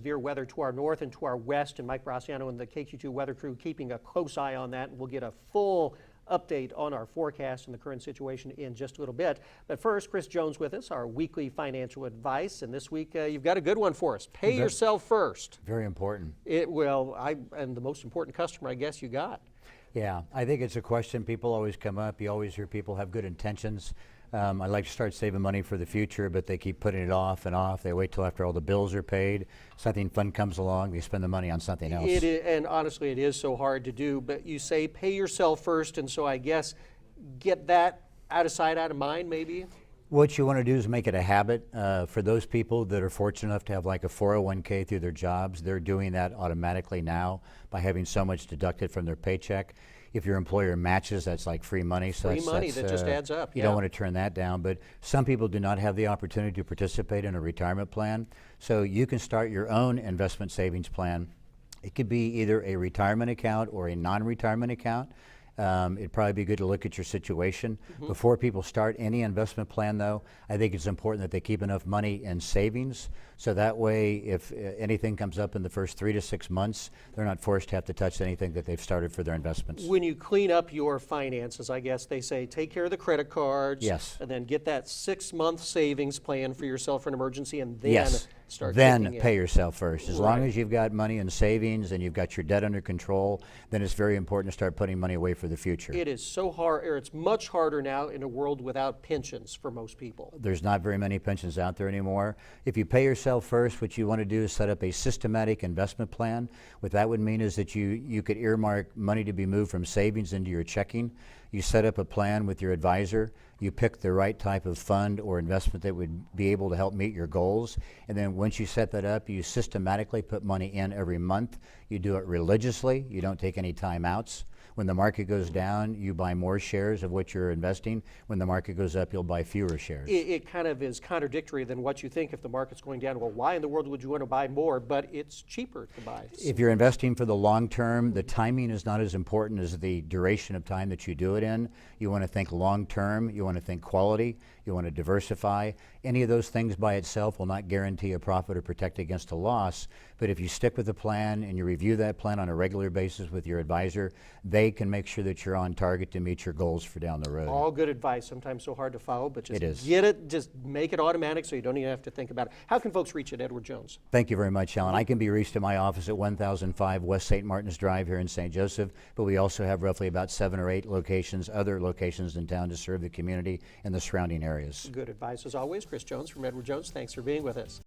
severe weather to our north and to our west, and Mike Braciano and the KQ2 weather crew keeping a close eye on that, and we'll get a full update on our forecast and the current situation in just a little bit. But first, Chris Jones with us, our weekly financial advice, and this week you've got a good one for us. Pay yourself first. Very important. Well, I am the most important customer I guess you got. Yeah, I think it's a question people always come up. You always hear people have good intentions. I like to start saving money for the future, but they keep putting it off and off. They wait till after all the bills are paid. Something fun comes along, they spend the money on something else. It is, and honestly, it is so hard to do, but you say pay yourself first, and so I guess get that out of sight, out of mind, maybe? What you want to do is make it a habit. For those people that are fortunate enough to have like a 401k through their jobs, they're doing that automatically now by having so much deducted from their paycheck. If your employer matches, that's like free money. So free money that just adds up. You don't want to turn that down, but some people do not have the opportunity to participate in a retirement plan. So you can start your own investment savings plan. It could be either a retirement account or a non-retirement account. It'd probably be good to look at your situation. Before people start any investment plan, though, I think it's important that they keep enough money in savings, so that way if anything comes up in the first 3 to 6 months, they're not forced to have to touch anything that they've started for their investments. When you clean up your finances, I guess they say take care of the credit cards, yes, and then get that 6-month savings plan for yourself for an emergency, and then yes, start then pay yourself first. As long Right. as you've got money in savings and you've got your debt under control, then it's very important to start putting money away for the future. It is so hard, or it's much harder now in a world without pensions for most people. There's not very many pensions out there anymore. If you pay yourself first, what you want to do is set up a systematic investment plan. What that would mean is that you could earmark money to be moved from savings into your checking. You set up a plan with your advisor. You pick the right type of fund or investment that would be able to help meet your goals. And then once you set that up, you systematically put money in every month. You do it religiously. You don't take any time outs. When the market goes down, you buy more shares of what you're investing. When the market goes up, you'll buy fewer shares. It kind of is contradictory than what you think if the market's going down. Well, why in the world would you want to buy more? But it's cheaper to buy. If you're investing for the long term, the timing is not as important as the duration of time that you do it in. You want to think long term. You want to think quality. You want to diversify. Any of those things by itself will not guarantee a profit or protect against a loss. But if you stick with the plan and you review that plan on a regular basis with your advisor, they can make sure that you're on target to meet your goals for down the road. All good advice, sometimes so hard to follow, but just It is. get it, just make it automatic so you don't even have to think about it. How can folks reach you at Edward Jones? Thank you very much, Alan. I can be reached at my office at 1005 West St. Martin's Drive here in St. Joseph, but we also have roughly about 7 or 8 locations, other locations in town to serve the community and the surrounding areas. Good advice as always. Chris Jones from Edward Jones, thanks for being with us.